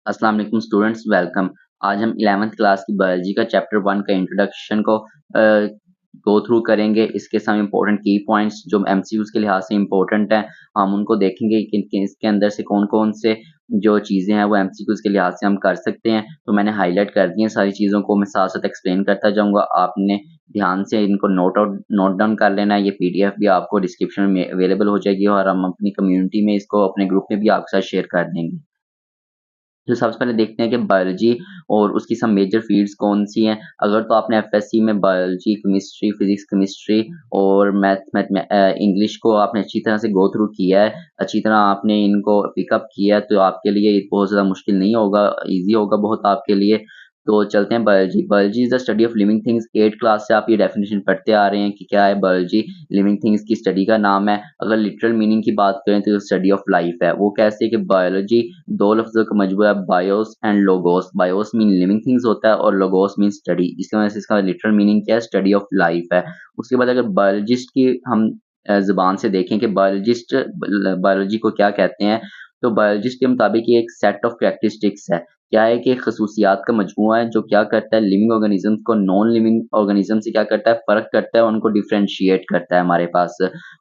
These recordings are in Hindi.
अस्सलाम वालेकुम स्टूडेंट्स, वेलकम। आज हम 11th क्लास की बायोलॉजी का चैप्टर 1 का इंट्रोडक्शन को गो थ्रू करेंगे। इसके सम इम्पोर्टेंट की पॉइंट्स जो एमसीक्यूज के लिहाज से इम्पोर्टेंट हैं, हम उनको देखेंगे कि इसके अंदर से कौन-कौन से जो चीज़ें हैं वो एमसीक्यूज के लिहाज से हम कर सकते हैं। तो मैंने हाईलाइट कर दी हैं सारी चीज़ों को, मैं साथ-साथ एक्सप्लेन करता जाऊँगा। आपने ध्यान से इनको नोट डाउन कर लेना है। ये पीडीएफ भी आपको डिस्क्रिप्शन में अवेलेबल हो जाएगी और हम अपनी कम्युनिटी में इसको अपने ग्रुप में भी आपके साथ शेयर कर देंगे। तो सबसे पहले देखते हैं कि बायोलॉजी और उसकी सब मेजर फ़ील्ड्स कौन-सी हैं। अगर तो आपने एफएससी में बायोलॉजी, केमिस्ट्री, फिज़िक्स, केमिस्ट्री और इंग्लिश को आपने अच्छी तरह से गो थ्रू किया है, अच्छी तरह आपने इनको पिकअप किया है, तो आपके लिए ये बहुत ज़्यादा मुश्किल नहीं होगा, ईज़ी होगा बहुत आपके लिए। तो चलते हैं biology. Biology is the study of living things. 8th class से आप ये डेफिनिशन पढ़ते आ रहे हैं कि क्या है बायोलॉजी। लिविंग थिंग्स की स्टडी का नाम है। अगर लिटरल मीनिंग की बात करें तो स्टडी ऑफ लाइफ है। वो कैसे कि बायोलॉजी 2 लफ्ज़ों का मजमूआ है, BIOS and logos. BIOS mean living things होता है और लोगोस मीन स्टडी। इसकी वजह से इसका लिटरल मीनिंग क्या है? स्टडी ऑफ लाइफ है। उसके बाद अगर बायोलॉजिस्ट की हम ज़ुबान से देखें कि बायोलॉजी को क्या कहते हैं, तो बायोलॉजिस्ट के मुताबिक ये एक सेट ऑफ कैरेक्टरिस्टिक्स है। क्या है कि खसूसियात का मजमूआ है जो क्या करता है, लिविंग ऑर्गेनिज़म्स को नॉन लिविंग ऑर्गेनिज़्म से क्या करता है, फ़र्क करता है, उनको डिफरेंशिएट करता है हमारे पास।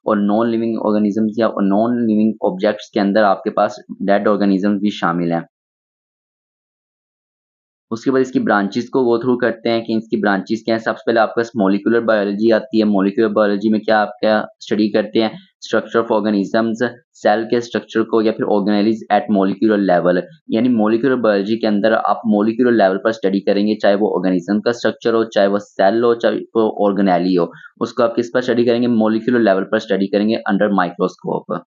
और नॉन लिविंग ऑर्गेनिज़म्स या नॉन लिविंग ऑब्जेक्ट्स के अंदर आपके पास डेड ऑर्गेनिज़म्स भी शामिल हैं। उसके बाद इसकी ब्रांचेज़ को गो थ्रू करते हैं कि इसकी ब्रांचेज़ क्या हैं। सबसे पहले आपके पास मॉलिक्यूलर बायोलॉजी आती है। मॉलिक्यूलर बायोलॉजी में क्या आप क्या स्टडी करते हैं? स्ट्रक्चर ऑफ ऑर्गेनिज़म्स, सेल के स्ट्रक्चर को या फिर ऑर्गेनेलिज़ एट मॉलिक्यूलर लेवल। यानी मॉलिक्यूलर बायोलॉजी के अंदर आप मॉलिक्यूलर लेवल पर स्टडी करेंगे, चाहे वो ऑर्गेनिज़्म का स्ट्रक्चर हो, चाहे वो सेल हो, चाहे वो ऑर्गेनेली हो। उसको आप किस पर स्टडी करेंगे? मॉलिक्यूलर लेवल पर स्टडी करेंगे अंडर माइक्रोस्कोप।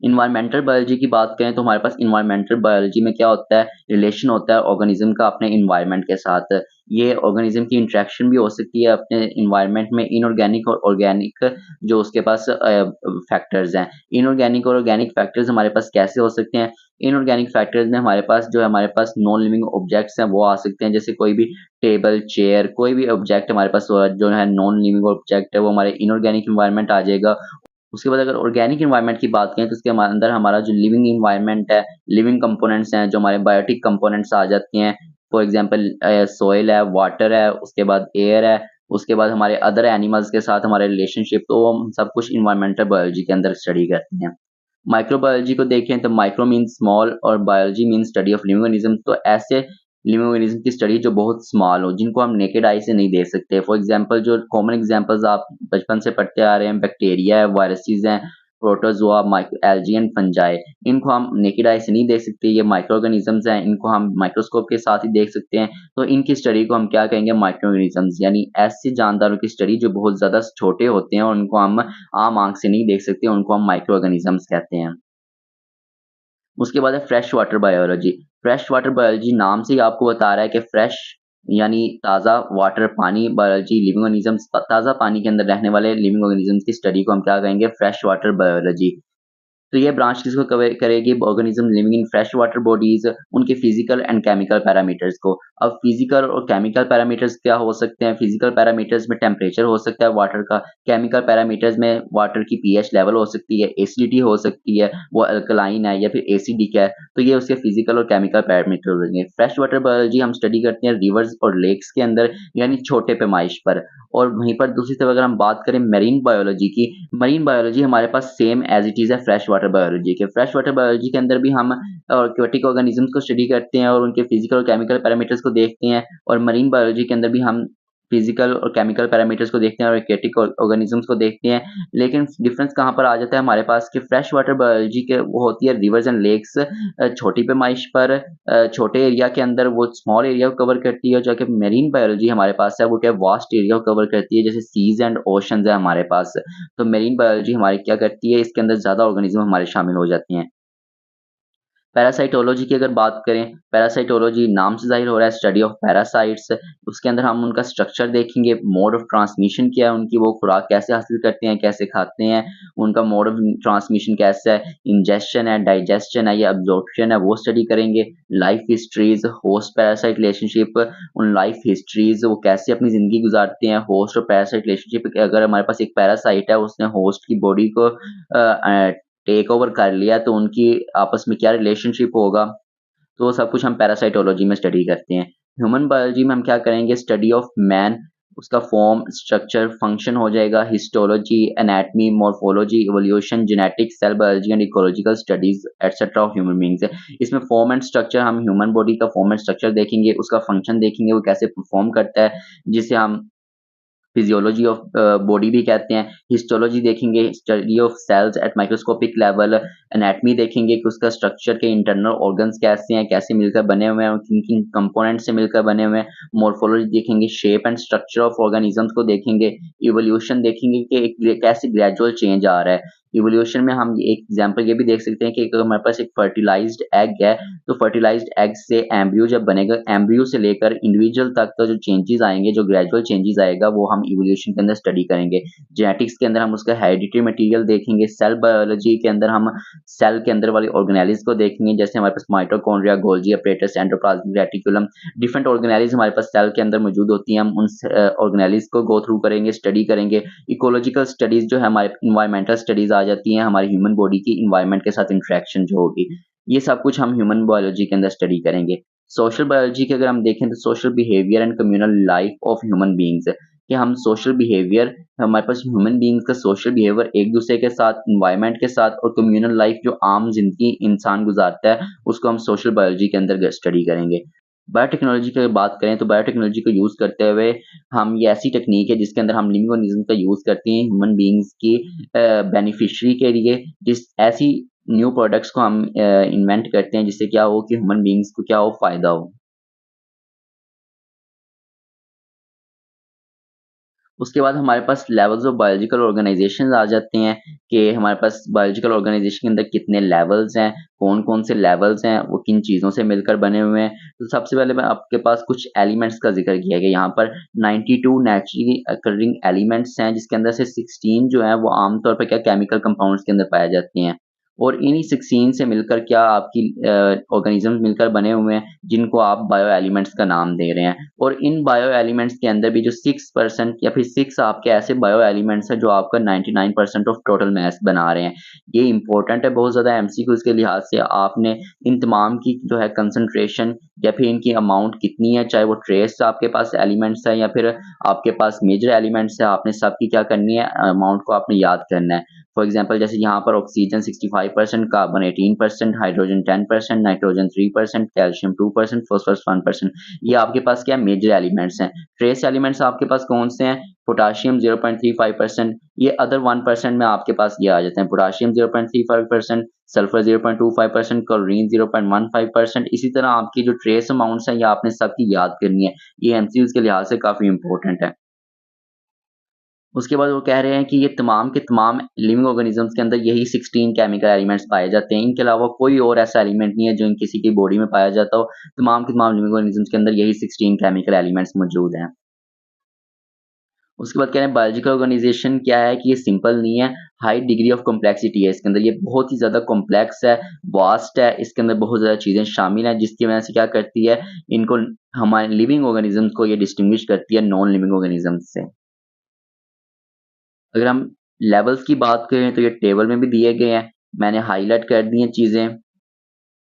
इन्वायरमेंटल बायोलॉजी की बात करें तो हमारे पास इन्वायरमेंटल बायोलॉजी में क्या होता है, रिलेशन होता है ऑर्गेनिज्म का अपने इन्वायरमेंट के साथ। ये ऑर्गेनिज्म की इंटरेक्शन भी हो सकती है अपने इन्वायरमेंट में, इनऑर्गेनिक और ऑर्गेनिक जो उसके पास फैक्टर्स हैं। इनऑर्गेनिक और ऑर्गेनिक फैक्टर्स हमारे पास कैसे हो सकते हैं? इनऑर्गेनिक फैक्टर्स में हमारे पास नॉन लिविंग ऑब्जेक्ट्स हैं वो आ सकते हैं, जैसे कोई भी टेबल, चेयर, कोई भी ऑब्जेक्ट हमारे पास जो है नॉन लिविंग ऑब्जेक्ट है वो हमारे इनऑर्गेनिक एनवायरनमेंट आ जाएगा। उसके बाद अगर ऑर्गेनिक एनवायरनमेंट की बात करें तो उसके अंदर हमारा जो लिविंग एनवायरनमेंट है, लिविंग कंपोनेंट्स हैं, जो हमारे बायोटिक कंपोनेंट्स आ जाते हैं। फॉर एग्जांपल सॉइल है, वाटर है, उसके बाद एयर है, उसके बाद हमारे अदर एनिमल्स के साथ हमारे रिलेशनशिप, तो हम सब कुछ एनवायरमेंटल बायोलॉजी के अंदर स्टडी करते हैं। माइक्रोबायोलॉजी को देखें तो माइक्रो मीन्स स्मॉल और biology means study of living organism. तो ऐसे लिविंग ऑर्गेनिज्म की स्टडी जो बहुत स्मॉल हो, जिनको हम नेकेड आई से नहीं देख सकते। फॉर एग्जांपल जो कॉमन एग्जांपल्स आप बचपन से पढ़ते आ रहे हैं, बैक्टीरिया है, वायरसेस हैं, प्रोटोज़ोआ, एल्गी एंड फंजाई। इनको हम नेकेड आई से नहीं देख सकते, ये माइक्रो ऑर्गेनिजम्स हैं, इनको हम माइक्रोस्कोप के साथ ही देख सकते हैं। तो इनकी स्टडी को हम क्या कहेंगे? Micro organisms. यानी ऐसे जानदारों की स्टडी जो बहुत ज़्यादा छोटे होते हैं और उनको हम आम आँख से नहीं देख सकते, उनको हम माइक्रो ऑर्गेनिजम्स कहते हैं। उसके बाद है fresh water biology. Fresh water biology नाम से ही आपको बता रहा है कि फ्रेश यानी ताज़ा वाटर पानी बायोलॉजी लिविंग ऑर्गेनिजम्स ताज़ा पानी के अंदर रहने वाले लिविंग ऑर्गेनिजम्स की स्टडी को हम क्या कहेंगे? Fresh water biology. तो ये ब्रांच किसको कवर करेगी? Organism living in fresh water bodies, उनके फिजिकल एंड केमिकल पैरामीटर्स को। अब फिजिकल और केमिकल पैरामीटर्स क्या हो सकते हैं? फिजिकल पैरामीटर्स में टेम्परेचर हो सकता है वाटर का, केमिकल पैरामीटर्स में वाटर की पीएच लेवल हो सकती है, एसिडिटी हो सकती है, वो अल्कलाइन है या फिर एसिडिक है। तो ये उसके फिजिकल और केमिकल पैरामीटर हो जाएंगे। फ्रेश वाटर बायोलॉजी हम स्टडी करते हैं रिवर्स और लेक्स के अंदर, यानी छोटे पैमाइश पर। और वहीं पर दूसरी तरफ अगर हम बात करें मरीन बायोलॉजी की, मरीन बायोलॉजी हमारे पास सेम एज़ इट इज़ है फ्रेश वाटर बायोलॉजी के। फ्रेश वाटर बायोलॉजी के अंदर भी हम एक्वाटिक ऑर्गेनिज़म्स को स्टडी करते हैं और उनके फिजिकल और केमिकल पैरामीटर्स को देखते हैं, और मरीन बायोलॉजी के अंदर भी हम फिजिकल और केमिकल पैरामीटर्स को देखते हैं और एक्वाटिक ऑर्गेनिज़म्स को देखते हैं। लेकिन डिफरेंस कहाँ पर आ जाता है हमारे पास कि फ्रेश वाटर बायोलॉजी के वो होती है रिवर्स एंड लेक्स, छोटी पैमाइश पर, छोटे एरिया के अंदर वो स्मॉल एरिया को कवर करती है, जो कि मेरीन बायोलॉजी हमारे पास है वो क्या वास्ट एरिया को कवर करती है, जैसे सीज एंड ओशंस है हमारे पास। तो मेरीन बायोलॉजी हमारी क्या करती है? इसके अंदर ज़्यादा ऑर्गेनिज्म हमारे शामिल हो जाते हैं। पैरासाइटोलॉजी की अगर बात करें, पैरासाइटोलॉजी नाम से ज़ाहिर हो रहा है स्टडी ऑफ पैरासाइट्स। उसके अंदर हम उनका स्ट्रक्चर देखेंगे, मोड ऑफ ट्रांसमिशन क्या है उनकी, वो खुराक कैसे हासिल करते हैं, कैसे खाते हैं, उनका मोड ऑफ ट्रांसमिशन कैसा है, इंजेक्शन है, डाइजेशन है या अब्ज़ॉर्प्शन है, वो स्टडी करेंगे। Life histories, host parasite relationship, उन लाइफ हिस्ट्रीज़ वो कैसे अपनी ज़िंदगी गुज़ारते हैं। होस्ट और पैरासाइट रिलेशनशिप, अगर हमारे पास एक पैरासाइट है, उसने होस्ट की बॉडी को टेक ओवर कर लिया तो उनकी आपस में क्या रिलेशनशिप होगा। तो वो सब कुछ हम पैरासाइटोलॉजी में स्टडी करते हैं। ह्यूमन बायोलॉजी में हम क्या करेंगे, स्टडी ऑफ मैन, उसका फॉर्म, स्ट्रक्चर, फंक्शन हो जाएगा, histology, anatomy, morphology, evolution, genetics, cell biology and ecological studies etcetera of human beings है। इसमें फॉर्म एंड स्ट्रक्चर, हम ह्यूमन बॉडी का फॉर्म एंड स्ट्रक्चर देखेंगे, उसका फंक्शन देखेंगे, वो कैसे परफॉर्म करता है, जिसे हम फिजियोलॉजी ऑफ बॉडी भी कहते हैं। हिस्टोलॉजी देखेंगे, study of cells at microscopic level. Anatomy देखेंगे कि उसका स्ट्रक्चर के इंटरनल ऑर्गन्स कैसे हैं, कैसे मिलकर बने हुए हैं और किन किन कंपोनेंट से मिलकर बने हुए हैं। मॉर्फोलॉजी देखेंगे, shape and structure of organisms को देखेंगे। इवोल्यूशन देखेंगे कि कैसे ग्रेजुअल चेंज आ रहा है। इवोल्यूशन में हम एक एग्जांपल ये भी देख सकते हैं कि अगर हमारे पास एक फर्टिलाइज्ड एग है, तो फर्टिलाइज्ड एग से एम्ब्रियो जब बनेगा, एम्ब्रियो से लेकर इंडिविजुअल तक का जो चेंजेस आएंगे, जो ग्रेजुअल चेंजेस आएगा, वो हम इवोल्यूशन के अंदर स्टडी करेंगे। जेनेटिक्स के अंदर हम उसका हेरिडिटरी मटेरियल देखेंगे। सेल बायोलॉजी के अंदर हम सेल के अंदर वाले ऑर्गेनेलिज को देखेंगे, जैसे हमारे पास mitochondria, Golgi apparatus, endoplasmic reticulum, different organelles हमारे पास सेल के अंदर मौजूद होती हैं। हम उन ऑर्गेनेलिज को गो थ्रू करेंगे, स्टडी करेंगे। इकोलॉजिकल स्टडीज जो है हमारे इन्वायरमेंटल स्टडीज आ जाती हैं, हमारी ह्यूमन बॉडी की इन्वायरमेंट के साथ इंटरेक्शन जो होगी, ये सब कुछ हम ह्यूमन बायोलॉजी के अंदर स्टडी करेंगे। सोशल बायोलॉजी की अगर हम देखें तो social behaviour and communal life of human beings, कि हम सोशल बिहेवियर, हमारे पास ह्यूमन बीइंग्स का सोशल बिहेवियर एक दूसरे के साथ, इन्वायरमेंट के साथ, और कम्युनल लाइफ जो आम जिंदगी इंसान गुजारता है, उसको हम सोशल बायोलॉजी के अंदर स्टडी करेंगे। बायोटेक्नोलॉजी की बात करें तो बायोटेक्नोलॉजी को यूज़ करते हुए हम, ये ऐसी टेक्नीक है जिसके अंदर हम लिविंग ऑर्गेनिज्म का यूज़ करते हैं ह्यूमन बीइंग्स की बेनिफिशियरी के लिए, जिस ऐसी न्यू प्रोडक्ट्स को हम इन्वेंट करते हैं जिससे क्या हो कि ह्यूमन बीइंग्स को क्या हो, फ़ायदा हो। उसके बाद हमारे पास लेवल्स ऑफ बायोलॉजिकल ऑर्गेनाइजेशंस आ जाते हैं, कि हमारे पास बायोलॉजिकल ऑर्गेनाइजेशन के अंदर कितने लेवल्स हैं, कौन-कौन से लेवल्स हैं, वो किन चीज़ों से मिलकर बने हुए हैं। तो सबसे पहले मैं आपके पास कुछ एलिमेंट्स का ज़िक्र किया गया। यहाँ पर 92 नेचुरली ऑकरिंग एलिमेंट्स हैं, जिसके अंदर से 16 जो हैं वो आम तौर पे क्या केमिकल कंपाउंड्स के अंदर पाए जाते हैं। और इन्हीं 16 से मिलकर क्या आपकी ऑर्गेनिज़म्स मिलकर बने हुए हैं, जिनको आप बायो एलिमेंट्स का नाम दे रहे हैं। और इन बायो एलिमेंट्स के अंदर भी जो 6% या फिर 6 आपके ऐसे बायो एलिमेंट्स हैं जो आपका 99% ऑफ टोटल मास बना रहे हैं। ये इम्पोर्टेंट है बहुत ज़्यादा एमसीक्यूज़ के लिहाज से। आपने इन तमाम की जो है कंसंट्रेशन या फिर इनकी अमाउंट कितनी है, चाहे वो ट्रेस आपके पास एलिमेंट्स है या फिर आपके पास मेजर एलिमेंट्स है, आपने सबकी क्या करनी है, अमाउंट को आपने याद करना है। फॉर एग्जांपल जैसे यहाँ पर oxygen 65%, carbon 18%, hydrogen 10%, nitrogen 3%, calcium 2%, phosphorus 1%। ये आपके पास क्या मेजर एलिमेंट्स हैं। ट्रेस एलिमेंट्स आपके पास कौन से हैं? पोटाशियम 0.35%, ये अदर 1% में आपके पास ये आ जाते हैं। Potassium 0.35%, sulphur 0.25%, chlorine 0.15%। इसी तरह आपकी जो ट्रेस अमाउंट्स हैं, ये आपने सबकी याद करनी है। ये एमसीक्यूज़ के लिहाज से काफ़ी इंपॉर्टेंट है। उसके बाद वो कह रहे हैं कि ये तमाम के तमाम लिविंग ऑर्गेनिज़म्स के अंदर यही 16 केमिकल एलिमेंट्स पाए जाते हैं। इनके अलावा कोई और ऐसा एलिमेंट नहीं है जो इन किसी की बॉडी में पाया जाता हो। तमाम के तमाम लिविंग ऑर्गेनिज़म्स के अंदर यही 16 केमिकल एलिमेंट्स मौजूद हैं। उसके बाद कह रहे हैं बायोलॉजिकल ऑर्गेनाइजेशन क्या है कि ये सिंपल नहीं है, हाई डिग्री ऑफ कॉम्प्लेक्सिटी है इसके अंदर। ये बहुत ही ज़्यादा कॉम्प्लेक्स है, वास्ट है, इसके अंदर बहुत ज़्यादा चीज़ें शामिल हैं, जिसकी वजह से क्या करती है, इनको, हमारे लिविंग ऑर्गेनिज़म्स को ये डिस्टिंग्विश करती है नॉन लिविंग ऑर्गेनिज़म्स से। अगर हम लेवल्स की बात करें तो ये टेबल में भी दिए गए हैं। मैंने हाइलाइट कर दी हैं चीज़ें।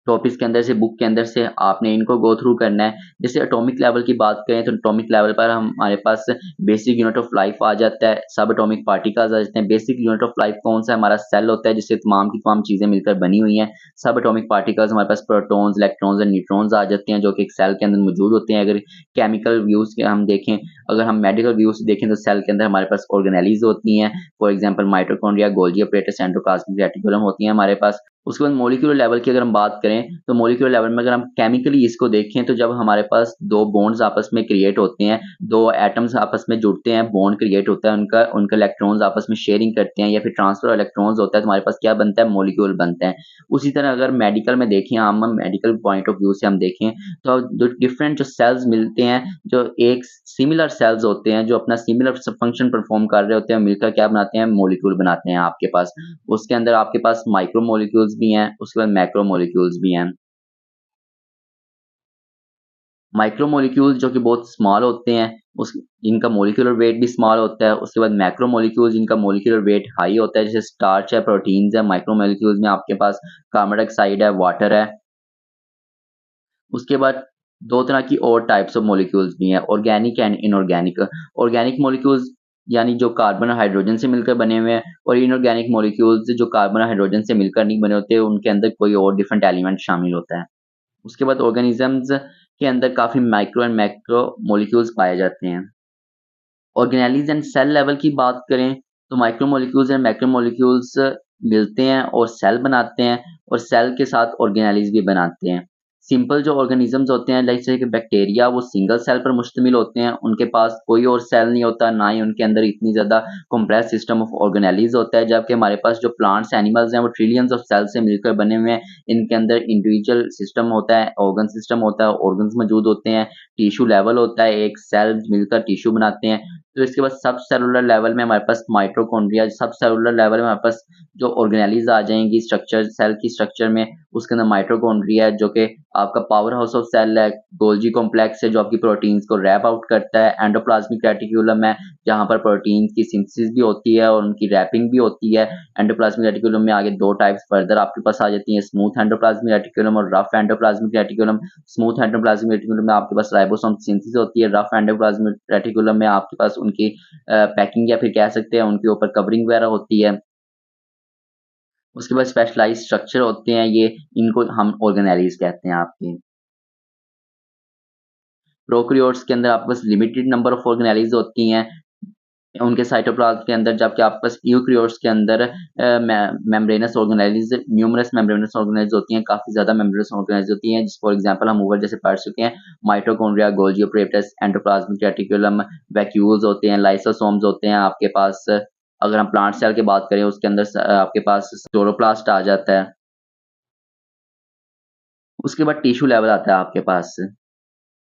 टॉपिक्स के अंदर से, बुक के अंदर से आपने इनको गो थ्रू करना है। जैसे एटॉमिक लेवल की बात करें तो एटॉमिक लेवल पर हमारे पास बेसिक यूनिट ऑफ लाइफ आ जाता है, सब एटॉमिक पार्टिकल्स आ जाते हैं। बेसिक यूनिट ऑफ लाइफ कौन-सा है? हमारा सेल होता है, जिससे तमाम की तमाम चीज़ें मिलकर बनी हुई हैं। सब एटॉमिक पार्टिकल्स हमारे पास प्रोटॉन्स, इलेक्ट्रॉन्स एंड न्यूट्रॉन्स आ जाते हैं, जो कि एक सेल के अंदर मौजूद होते हैं। अगर केमिकल व्यूज़ के हम देखें, अगर हम मेडिकल व्यू से देखें तो सेल के अंदर हमारे पास ऑर्गेनेलीज़ होती हैं। For example mitochondria, Golgi apparatus, endoplasmic reticulum होती हैं हमारे पास। उसके बाद मॉलिक्यूलर लेवल की अगर हम बात करें, तो मॉलिक्यूलर लेवल में अगर हम केमिकली इसको देखें, तो जब हमारे पास 2 बॉन्ड्स आपस में क्रिएट होते हैं, 2 एटम्स आपस में जुड़ते हैं, बॉन्ड क्रिएट होता है, उनका उनके इलेक्ट्रॉन्स आपस में शेयरिंग करते हैं या फिर ट्रांसफर इलेक्ट्रॉन्स होता है, तो हमारे पास क्या बनता है? मॉलिक्यूल बनते हैं। उसी तरह अगर मेडिकल में देखें, हम मेडिकल पॉइंट ऑफ व्यू से हम देखें, तो जो डिफरेंट जो सेल्स मिलते हैं, जो एक सिमिलर सेल्स होते हैं, जो अपना सिमिलर फंक्शन परफॉर्म कर रहे होते हैं, मिलकर क्या बनाते हैं? मॉलिक्यूल बनाते हैं आपके पास। उसके अंदर आपके पास माइक्रो मॉलिक्यूल्स भी हैं, उसके बाद मैक्रो मॉलिक्यूल्स भी हैं। माइक्रो मॉलिक्यूल्स जो कि बहुत स्मॉल होते हैं, उस इनका मॉलिक्यूलर वेट भी स्मॉल होता है। उसके बाद मैक्रो मॉलिक्यूल्स, इनका मॉलिक्यूलर वेट हाई होता है, जैसे स्टार्च है, प्रोटीन्स है। माइक्रो मॉलिक्यूल्स में आपके पास कार्बन डाइऑक्साइड है, वाटर है। उसके बाद 2 तरह की और टाइप्स ऑफ मॉलिक्यूल्स भी हैं, organic and inorganic. Organic molecules यानी जो कार्बन और हाइड्रोजन से मिलकर बने हुए हैं, और इनऑर्गेनिक मॉलिक्यूल्स जो कार्बन और हाइड्रोजन से मिलकर नहीं बने होते, उनके अंदर कोई और डिफरेंट एलिमेंट शामिल होता है। उसके बाद ऑर्गेनिज़म्स के अंदर काफ़ी माइक्रो एंड मैक्रो मॉलिक्यूल्स पाए जाते हैं। ऑर्गेनेलिज़ एंड सेल लेवल की बात करें तो micro molecules and macro molecules मिलते हैं और सेल बनाते हैं, और सेल के साथ ऑर्गेनेलिज़ भी बनाते हैं। सिंपल जो ऑर्गेनिज़म्स होते हैं लाइक जैसे कि बैक्टीरिया, वो सिंगल सेल पर मुश्तमिल होते हैं, उनके पास कोई और सेल नहीं होता, ना ही उनके अंदर इतनी ज़्यादा कॉम्प्लेक्स सिस्टम ऑफ ऑर्गेनेलिज़ होता है, जबकि हमारे पास जो प्लांट्स एनिमल्स हैं वो ट्रिलियंस ऑफ सेल से मिलकर बने हुए हैं। इनके अंदर इंडिविजुअल सिस्टम होता है, ऑर्गन सिस्टम होता है, ऑर्गन्स मौजूद होते हैं, टिश्यू लेवल होता है, एक सेल मिलकर टिश्यू बनाते हैं। तो इसके बाद सब सेलुलर लेवल में हमारे पास माइटोकॉन्ड्रिया, सब सेलुलर लेवल में हमारे पास जो ऑर्गेनेलिज़ आ जाएँगी स्ट्रक्चर, सेल की स्ट्रक्चर में, उसके अंदर माइटोकॉन्ड्रिया है जो कि आपका पावर हाउस ऑफ सेल है, गोल्गी कॉम्प्लेक्स है जो आपकी प्रोटीन्स को रैप आउट करता है, एंडोप्लाज्मिक रेटिक्यूलम है जहाँ पर प्रोटीन्स की सिंथेसिस भी होती है और उनकी रैपिंग भी होती है। एंडोप्लाज्मिक रेटिक्यूलम में आगे 2 टाइप्स फर्दर आपके पास आ जाती हैं, स्मूथ एंडोप्लाज्मिक रेटिक्यूलम और rough endoplasmic reticulum. Smooth endoplasmic reticulum में आपके पास राइबोसोम सिंथेसिस होती है, रफ एंडोप्लाज्मिक रेटिक्यूलम में आपके पास उनकी पैकिंग या फिर कह सकते हैं उनके ऊपर कवरिंग वगैरह होती है। उसके बाद स्पेशलाइज़्ड स्ट्रक्चर होते हैं ये, इनको हम ऑर्गेनेलिज़ कहते हैं आपके। प्रोकैरियोट्स के अंदर आपके पास लिमिटेड नंबर ऑफ ऑर्गेनेलिज़ होती हैं, उनके साइटोप्लाज़्म के अंदर, जबकि आपके पास यूकेरियोट्स के अंदर मेम्ब्रेनस ऑर्गेनेलिज़, न्यूमरस मेम्ब्रेनस ऑर्गेनेलिज़ होती हैं, काफ़ी ज़्यादा मेम्ब्रेनस ऑर्गेनेलिज़ होती हैं, जिस फॉर एग्ज़ाम्पल हम ऊपर जैसे पढ़ चुके हैं, mitochondria, Golgi apparatus, endoplasmic reticulum, vacuoles होते हैं, लाइसोसोम्स होते हैं आपके पास। अगर हम प्लांट सेल की बात करें उसके अंदर आपके पास क्लोरोप्लास्ट आ जाता है। उसके बाद टिश्यू लेवल आता है आपके पास।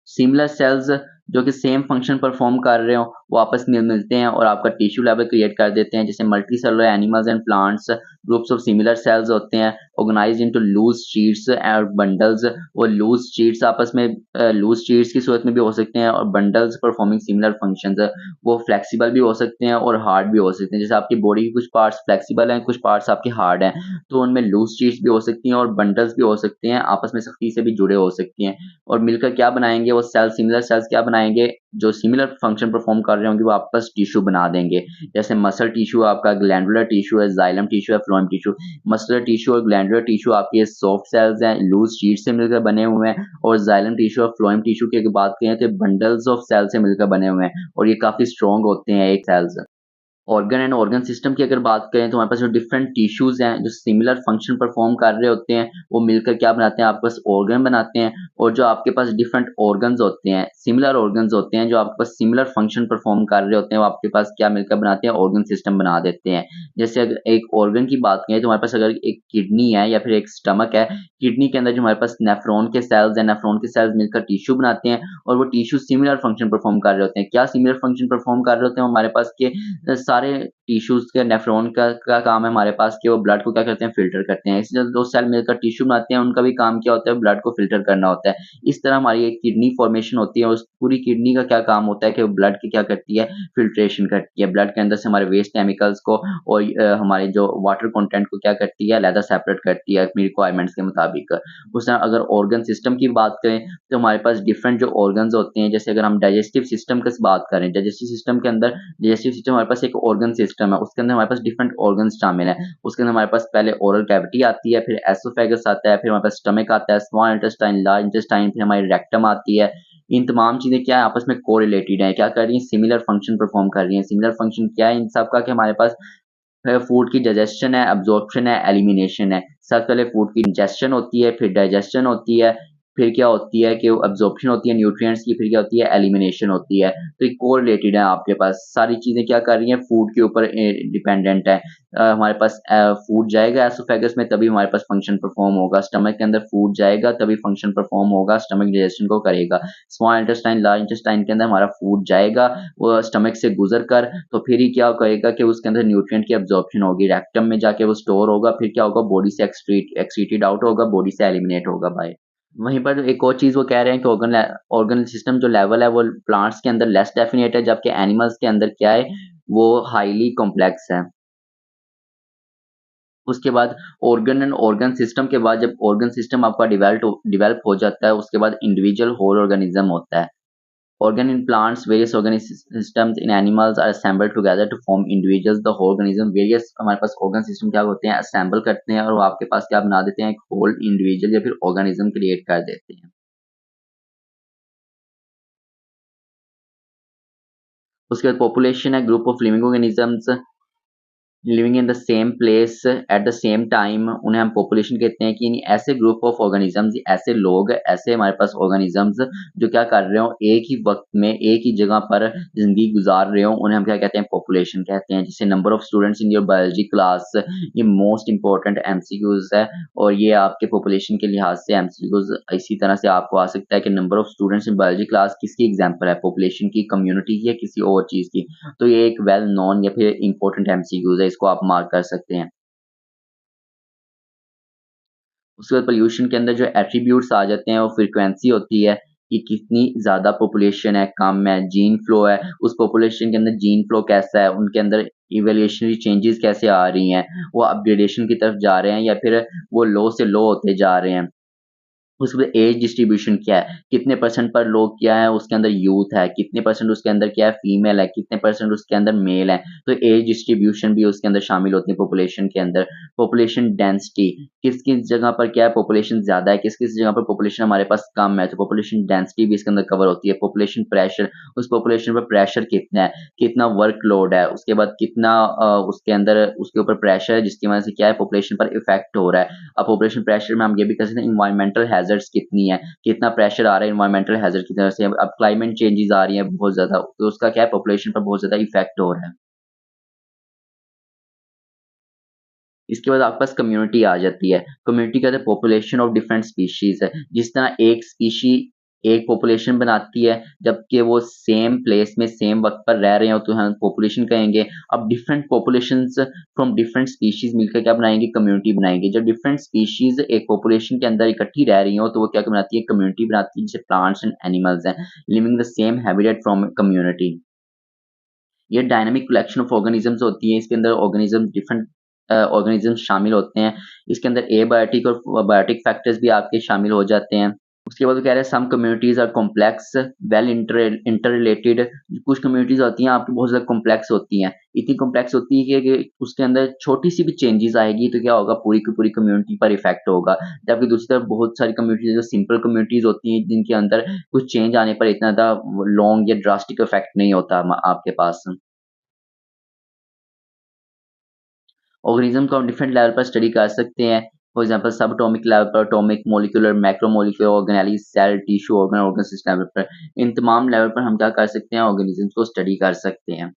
सिमिलर सेल्स जो कि सेम फंक्शन परफॉर्म कर रहे हों, वो आपस में मिलते हैं और आपका टिश्यू लेवल क्रिएट कर देते हैं। जैसे multi cellular animals and plants, groups of similar sales होते हैं, ऑर्गेनाइज्ड इनटू लूज़ शीट्स और बंडल्स। वो लूज़ शीट्स आपस में लूज़ शीट्स की सूरत में भी हो सकते हैं, और बंडल्स परफॉर्मिंग सिमिलर फंक्शंस। वो फ्लेक्सिबल भी हो सकते हैं और हार्ड भी हो सकते हैं। जैसे आपकी बॉडी के कुछ पार्ट्स फ्लेक्सिबल हैं, कुछ पार्ट्स आपके हार्ड हैं, तो उनमें लूज़ शीट्स भी हो सकती हैं और बंडल्स भी हो सकते हैं, आपस में सख्ती से भी जुड़े हो सकती हैं। और मिलकर क्या बनाएँगे वो सेल, सिमिलर सेल्स क्या बनाएँगे, जो सिमिलर फंक्शन परफॉर्म कर रहे होंगे वो आपस टिश्यू बना देंगे। जैसे मसल टिश्यू आपका ग्लैंडुलर टिश्यू है, जाइलम टिश्यू है, फ्लोएम टिश्यू। मस्कुलर टिश्यू और ग्लैंडुलर टिश्यू आपके सॉफ्ट सेल्स हैं, लूज़ शीट से मिलकर बने हुए हैं, और जाइलम टिश्यू और फ्लोएम टिश्यू की अगर बात करें तो बंडल्स ऑफ सेल से मिलकर बने हुए हैं, और ये काफ़ी स्ट्रॉन्ग होते हैं एक cells. Organ and organ system की अगर बात करें तो हमारे पास जो डिफरेंट टिश्यूज़ हैं, जो सिमिलर फंक्शन परफॉर्म कर रहे होते हैं, वो मिलकर क्या बनाते हैं, आपके पास ऑर्गन बनाते हैं। और जो आपके पास डिफरेंट ऑर्गन्स होते हैं, सिमिलर ऑर्गन्स होते हैं, जो आपके पास सिमिलर फंक्शन परफॉर्म कर रहे होते हैं, वो आपके पास क्या मिलकर बनाते हैं, ऑर्गन सिस्टम बना देते हैं। जैसे अगर एक ऑर्गन की बात करें तो हमारे पास अगर एक किडनी है या फिर एक स्टमक है, किडनी के अंदर जो हमारे पास नेफ्रॉन के सेल्स हैं, नेफ्रॉन के सेल्स मिलकर टिश्यू बनाते हैं, और वो टिश्यू सिमिलर फंक्शन परफॉर्म कर रहे होते हैं। क्या सिमिलर फंक्शन परफॉर्म कर रहे होते हैं हमारे पास के सारे टिश्यूज़ के नेफ्रॉन का काम है हमारे पास कि वो ब्लड को क्या करते हैं, फ़िल्टर करते हैं। इसलिए 2 सेल मिलकर टिश्यू बनाते हैं, उनका भी काम क्या होता है, ब्लड को फ़िल्टर करना होता है। इस तरह हमारी एक किडनी फ़ॉर्मेशन होती है, उस पूरी किडनी का क्या काम होता है कि वो ब्लड की क्या करती है, फ़िल्ट्रेशन करती है। ब्लड के अंदर से हमारे वेस्ट केमिकल्स को और हमारे जो वाटर कंटेंट को क्या करती है, अलहदा सेपरेट करती है अपनी रिक्वायरमेंट्स के मुताबिक। उस तरह अगर ऑर्गन सिस्टम की बात करें तो हमारे पास डिफरेंट जो ऑर्गन्स होते हैं, जैसे अगर हम डाइजेस्टिव सिस्टम की बात करें, डाइजेस्टिव सिस्टम के अंदर डाइजेस्टिव सिस्टम हमारे पास एक ऑर्गन सिस्टम है, उसके अंदर हमारे पास डिफरेंट ऑर्गन्स शामिल हैं। उसके अंदर हमारे पास पहले ओरल कैविटी आती है, फिर एसोफेगस आता है, फिर हमारे पास स्टमक आता है, स्मॉल इंटेस्टाइन, लार्ज इंटेस्टाइन, फिर हमारी रेक्टम आती है। इन तमाम चीज़ें क्या है, आपस में कोरिलेटेड हैं, क्या कर रही हैं, सिमिलर फंक्शन परफॉर्म कर रही हैं। सिमिलर फंक्शन क्या है इन सब का, कि हमारे पास फूड की डाइजेशन है, एब्ज़ॉर्प्शन है, एलिमिनेशन है। सबसे पहले फूड की इंजेस्शन होती है, फिर डाइजेशन होती है, फिर क्या होती है कि एब्ज़ॉर्प्शन होती है न्यूट्रिएंट्स की, फिर क्या होती है, एलिमिनेशन होती है। तो ये कोरिलेटेड है आपके पास, सारी चीज़ें क्या कर रही हैं, फूड के ऊपर डिपेंडेंट है। हमारे पास फूड जाएगा एसोफेगस में तभी हमारे पास फंक्शन परफॉर्म होगा, स्टमक के अंदर फूड जाएगा तभी फंक्शन परफॉर्म होगा, स्टमक डाइजेशन को करेगा। स्मॉल इंटेस्टाइन, लार्ज इंटेस्टाइन के अंदर हमारा फूड जाएगा, वो स्टमक से गुज़र कर, तो फिर ही क्या करेगा कि उसके अंदर न्यूट्रिएंट की एब्ज़ॉर्प्शन होगी, रेक्टम में जाके वो स्टोर होगा, फिर क्या होगा, बॉडी से एक्सक्रीटेड आउट होगा, बॉडी से एलिमिनेट होगा बाय। वहीं पर एक और चीज़ वो कह रहे हैं कि ऑर्गन सिस्टम जो लेवल है वो प्लांट्स के अंदर लेस डेफिनिट है, जबकि एनिमल्स के अंदर क्या है, वो हाइली कॉम्प्लेक्स है। उसके बाद ऑर्गन एंड ऑर्गन सिस्टम के बाद जब ऑर्गन सिस्टम आपका डेवलप हो जाता है, उसके बाद इंडिविजुअल होल ऑर्गेनिज्म होता है। Organ in plants, various systems in animals are assembled together to form individuals. The whole organism, various हमारे पास organ system क्या होते हैं, assemble करते हैं और वो आपके पास क्या बना देते हैं, एक whole individual या फिर organism create कर देते हैं। उसके बाद population है group of living organisms living in the same place at the same time, उन्हें हम पॉपुलेशन कहते हैं कि यानी ऐसे ग्रुप ऑफ ऑर्गेनिजम्स, ऐसे लोग, ऐसे हमारे पास ऑर्गेनिजम्स जो क्या कर रहे हो, एक ही वक्त में एक ही जगह पर जिंदगी गुजार रहे हो, उन्हें हम क्या कहते हैं, पॉपुलेशन कहते हैं। जैसे number of students in your biology class, ये मोस्ट इंपॉर्टेंट एमसीक्यूज है और ये आपके पॉपुलेशन के लिहाज से एमसीक्यूज इसी तरह से आपको आ सकता है कि number of students in biology class किसकी एग्जाम्पल है, पॉपुलेशन की, कम्युनिटी की या किसी और चीज की। तो ये एक वेल नोन या फिर इंपॉर्टेंट एमसीक्यूज है, इसको आप मार्क कर सकते हैं। उसके बाद पोल्यूशन के अंदर जो एट्रीब्यूट्स आ जाते हैं वो फ्रीक्वेंसी होती है कि कितनी ज़्यादा पॉपुलेशन है, कम है, जीन फ्लो है, उस पॉपुलेशन के अंदर जीन फ्लो कैसा है, उनके अंदर इवोल्यूशनरी चेंजेस कैसे आ रही हैं, वो अपग्रेडेशन की तरफ जा रहे हैं या फिर वो लो से लो होते जा रहे हैं। उसमें एज डिस्ट्रीब्यूशन क्या है, कितने परसेंट पर लोग क्या है उसके अंदर यूथ है, कितने परसेंट उसके अंदर क्या है फीमेल है, कितने परसेंट उसके अंदर मेल है। तो एज डिस्ट्रीब्यूशन भी उसके अंदर शामिल होती है पॉपुलेशन के अंदर। पॉपुलेशन डेंसिटी, किस किस जगह पर क्या है पॉपुलेशन ज्यादा है, किस किस जगह पर पॉपुलेशन हमारे पास कम है, तो पॉपुलेशन डेंसिटी भी इसके अंदर कवर होती है। पॉपुलेशन प्रेशर, उस पॉपुलेशन पर प्रेशर कितना है, कितना वर्कलोड है, उसके बाद कितना उसके अंदर उसके ऊपर प्रेशर है जिसकी वजह से क्या है पॉपुलेशन पर इफेक्ट हो रहा है। अब पॉपुलेशन प्रेशर में हम ये भी कर सकते हैं इन्वायरमेंटल हैजर्ड्स कितनी है, कितना प्रेशर आ रहा है इन्वायरमेंटल हैजर्ड की तरफ से। अब क्लाइमेट चेंजेस आ रही है बहुत ज्यादा, तो उसका क्या है पॉपुलेशन पर बहुत ज्यादा इफेक्ट हो रहा है। इसके बाद आपके पास कम्युनिटी आ जाती है। कम्युनिटी कहते हैं पॉपुलेशन ऑफ डिफरेंट स्पीशीज है। जिस तरह एक स्पीशी एक पॉपुलेशन बनाती है, जबकि वो सेम प्लेस में सेम वक्त पर रह रहे हो तो हम पॉपुलेशन कहेंगे। अब different populations from different species मिलकर क्या बनाएंगे, कम्युनिटी बनाएंगे। जब डिफरेंट स्पीशीज एक पॉपुलेशन के अंदर इकट्ठी रह रही हो तो वो क्या बनाती है, कम्युनिटी बनाती है, जैसे प्लांट्स एंड एनिमल्स हैं living the same habitat from community. ये डायनामिक कलेक्शन ऑफ ऑर्गेनिजम्स होती है, इसके अंदर ऑर्गेनिज्म डिफरेंट ऑर्गेनिजम्स शामिल होते हैं। इसके अंदर एबायोटिक और बायोटिक फैक्टर्स भी आपके शामिल हो जाते हैं। उसके बाद वो कह रहे हैं some communities are complex well interrelated. कुछ कम्युनिटीज होती हैं आपकी बहुत ज़्यादा कॉम्प्लेक्स होती हैं, इतनी कॉम्प्लेक्स होती है कि उसके अंदर छोटी सी भी चेंजेस आएगी तो क्या होगा, पूरी की पूरी कम्युनिटी पर इफेक्ट होगा। जबकि दूसरी तरफ बहुत सारी कम्युनिटीज जो सिंपल कम्युनिटीज होती हैं जिनके अंदर कुछ चेंज आने पर इतना ज़्यादा लॉन्ग या ड्रास्टिक इफेक्ट नहीं होता आपके पास। ऑर्गेनिज्म को हम डिफरेंट लेवल पर स्टडी कर सकते हैं। फॉर एग्जांपल सब एटॉमिक लेवल पर, atomic, molecular, macromolecular, organelle, cell, tissue, organ system level पर, इन तमाम लेवल पर हम क्या कर सकते हैं, ऑर्गेनिजम्स को स्टडी कर सकते हैं।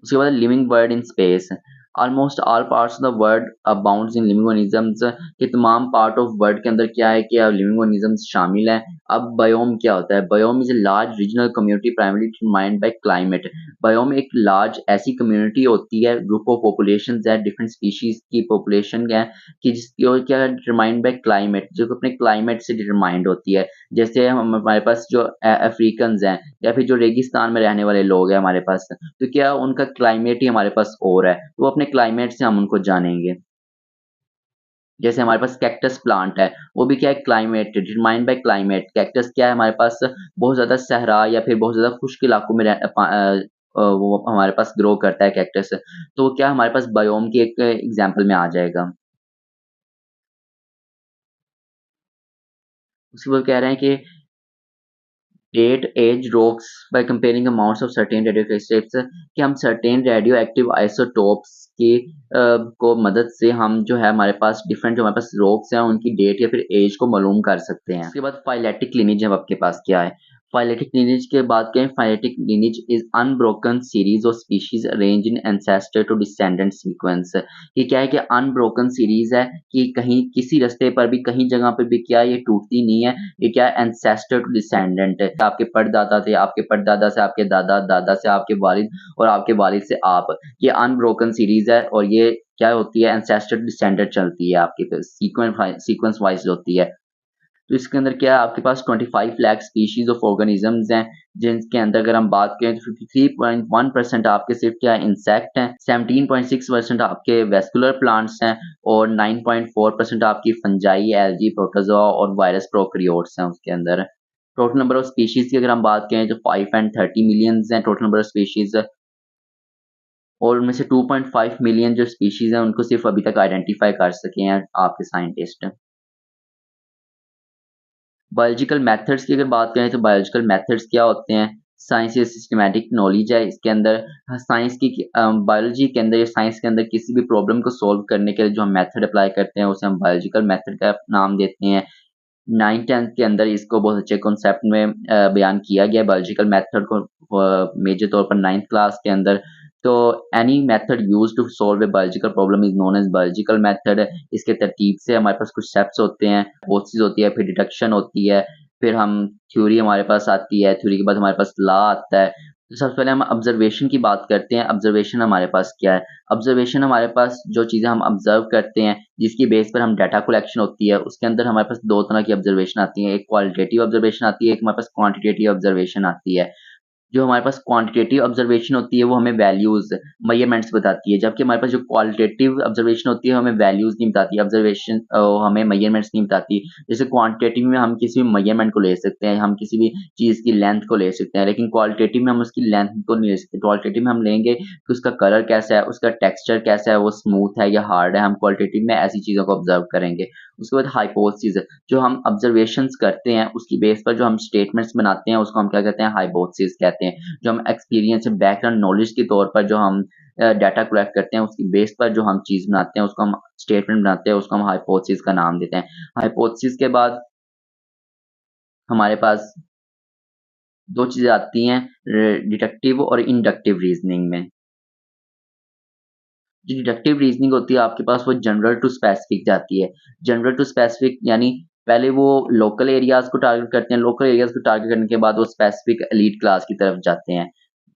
उसके बाद living world in space. Almost all parts of the world abounds in living organisms, के तमाम पार्ट ऑफ वर्ल्ड के अंदर क्या है कि लिविंग ऑर्गेनिजम्स शामिल हैं। अब बायोम क्या होता है, biome is a large regional community primarily determined by climate. Biome एक लार्ज ऐसी कम्युनिटी होती है, ग्रुप ऑफ पॉपुलेशन है, डिफरेंट स्पीशीज की पॉपुलेशन है कि जिसकी और क्या डिटरमाइंड बाय क्लाइमेट, जो कि अपने क्लाइमेट से डिटरमाइंड होती है। जैसे हम हमारे पास जो अफ्रीकन हैं या फिर जो रेगिस्तान में रहने वाले लोग हैं हमारे पास, तो क्या उनका क्लाइमेट ही हमारे पास और है, तो अपने क्लाइमेट से हम उनको जानेंगे। जैसे हमारे पास कैक्टस प्लांट है, वो भी क्या है, climate determined by climate. Cactus क्या है हमारे पास, बहुत ज़्यादा सहरा या फिर बहुत ज़्यादा खुश्क इलाकों में वो हमारे पास ग्रो करता है कैक्टस। तो क्या हमारे पास बायोम की एक एग्ज़ाम्पल में आ जाएगा। उसके बाद कह रहे हैं कि date age rocks by comparing amounts of certain radioisotopes, कि हम सर्टेन रेडियो एक्टिव आइसोटोप्स की को मदद से हम जो है हमारे पास डिफरेंट जो हमारे पास रॉक्स हैं उनकी डेट या फिर एज को मालूम कर सकते हैं। उसके बाद फाइलेटिक लिनिज अब आपके पास क्या है, फाइलेटिक लिनिज के बाद क्या है, phyletic lineage is unbroken series of species arrange in ancestor to descendant sequence. ये क्या है कि अनब्रोकन सीरीज है कि कहीं किसी रास्ते पर भी कहीं जगह पर भी क्या ये टूटती नहीं है। ये क्या है, एंसेस्टर टू डिसेंडेंट है, आपके परदादा थे, आपके परदादा से आपके दादा, दादा से आपके वालिद और आपके वालिद से आप। ये अनब्रोकन सीरीज है और ये क्या होती है, एंसेस्टर टू डिसेंडेंट चलती है आपके सीक्वेंस वाइज होती है। तो इसके अंदर क्या है, आपके पास 25 लाख स्पीशीज ऑफ ऑर्गेनिजम्स हैं, जिनके अंदर अगर हम बात करें तो 53.1% आपके सिर्फ क्या इंसेक्ट हैं, 17.6% आपके वेस्कुलर प्लांट्स हैं और 9.4% आपकी फंजाई, एल्गी, प्रोटोजोआ और वायरस प्रोकैरियोट्स हैं उसके अंदर। टोटल नंबर ऑफ स्पीशीज की अगर हम बात करें तो 5 एंड 30 मिलियंस हैं टोटल नंबर ऑफ स्पीशीज, और उनमें से 2.5 मिलियन जो स्पीशीज हैं उनको सिर्फ अभी तक आइडेंटिफाई कर सके हैं आपके साइंटिस्ट। बायोलॉजिकल मेथड्स की अगर बात करें तो बायोलॉजिकल मेथड्स क्या होते हैं? साइंस या सिस्टमैटिक नॉलेज है इसके अंदर। साइंस की बायोलॉजी के अंदर या साइंस के अंदर किसी भी प्रॉब्लम को सॉल्व करने के लिए जो हम मेथड अप्लाई करते हैं उसे हम बायोलॉजिकल मेथड का नाम देते हैं। 9th-10th के अंदर इसको बहुत अच्छे कॉन्सेप्ट में बयान किया गया है बायोलॉजिकल मेथड को, मेजर तौर पर 9th क्लास के अंदर। तो any method used to solve a biological problem is known as biological method. इसके तरतीब से हमारे पास कुछ स्टेप्स होते हैं, हाइपोथेसिस होती है, फिर डिडक्शन होती है, फिर हम थ्योरी हमारे पास आती है, थ्योरी के बाद हमारे पास लॉ आता है। तो सबसे पहले हम ऑब्जर्वेशन की बात करते हैं। ऑब्जर्वेशन हमारे पास क्या है? ऑब्जर्वेशन हमारे पास जो चीज़ें हम ऑब्जर्व करते हैं, जिसकी बेस पर हम डाटा कलेक्शन होती है, उसके अंदर हमारे पास 2 तरह की ऑब्जर्वेशन आती है। एक क्वालिटेटिव ऑब्जर्वेशन आती है, एक हमारे पास क्वांटिटेटिव ऑब्जर्वेशन आती है। जो हमारे पास क्वांटिटेटिव ऑब्जर्वेशन होती है वो हमें वैल्यूज़, मेजरमेंट्स बताती है, जबकि हमारे पास जो क्वालिटेटिव ऑब्जर्वेशन होती है हमें वैल्यूज़ नहीं बताती, ऑब्जर्वेशन हमें मेजरमेंट्स नहीं बताती। जैसे क्वांटिटेटिव में हम किसी भी मेजरमेंट को ले सकते हैं, हम किसी भी चीज़ की लेंथ को ले सकते हैं, लेकिन क्वालिटेटिव में हम उसकी लेंथ को नहीं ले सकते। क्वालिटेटिव में हम लेंगे कि उसका कलर कैसा है, उसका टेक्सचर कैसा है, वो स्मूथ है या हार्ड है, हम क्वालिटेटिव में ऐसी चीज़ों को ऑब्जर्व करेंगे। उसके बाद हाइपोथेसिस, जो हम ऑब्जर्वेशंस करते हैं उसकी बेस पर जो हम स्टेटमेंट्स बनाते हैं उसको हम क्या कहते हैं? हाइपोथेसिस कहते हैं। जो हम एक्सपीरियंस बैकग्राउंड नॉलेज के तौर पर जो हम डाटा कलेक्ट करते हैं उसकी बेस पर जो हम चीज़ बनाते हैं उसको हम स्टेटमेंट बनाते हैं, उसको हम हाइपोथेसिस का नाम देते हैं। हाइपोथेसिस के बाद हमारे पास 2 चीज़ें आती हैं डिडक्टिव और इंडक्टिव रीज़निंग में। जो डिडक्टिव रीज़निंग होती है आपके पास वो जनरल टू स्पेसिफिक जाती है। जनरल टू स्पेसिफिक यानी पहले वो लोकल एरियाज़ को टारगेट करते हैं, लोकल एरियाज़ को टारगेट करने के बाद वो स्पेसिफिक एलीट क्लास की तरफ जाते हैं।